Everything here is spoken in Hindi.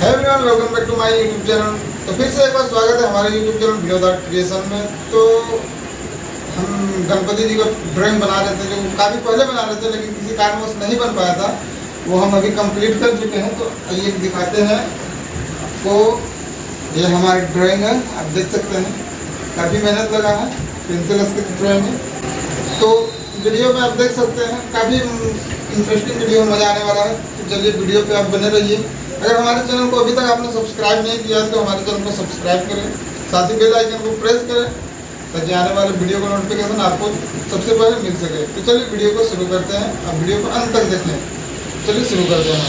है everyone, welcome back to my YouTube channel. तो फिर से एक बार स्वागत है हमारे यूट्यूब चैनल बिनोद क्रिएशन में। तो हम गणपति जी का ड्राइंग बना रहे थे, जो काफ़ी पहले बना रहे थे लेकिन किसी कारणवश नहीं बन पाया था, वो हम अभी कंप्लीट कर चुके हैं। तो आइए दिखाते हैं आपको। ये हमारी ड्राइंग है, आप देख सकते हैं काफ़ी मेहनत लगा है, पेंसिल स्केच ड्राइंग है। तो वीडियो में आप देख सकते हैं काफ़ी इंटरेस्टिंग वीडियो, मज़ा आने वाला है। तो चलिए वीडियो पे आप बने रहिए। अगर हमारे चैनल को अभी तक आपने सब्सक्राइब नहीं किया तो हमारे चैनल को सब्सक्राइब करें, साथ ही बेल आइकन को प्रेस करें ताकि आने वाले वीडियो का नोटिफिकेशन आपको सबसे पहले मिल सके। तो चलिए वीडियो को शुरू करते हैं, आप वीडियो को अंत तक देखें। चलिए शुरू करते हैं।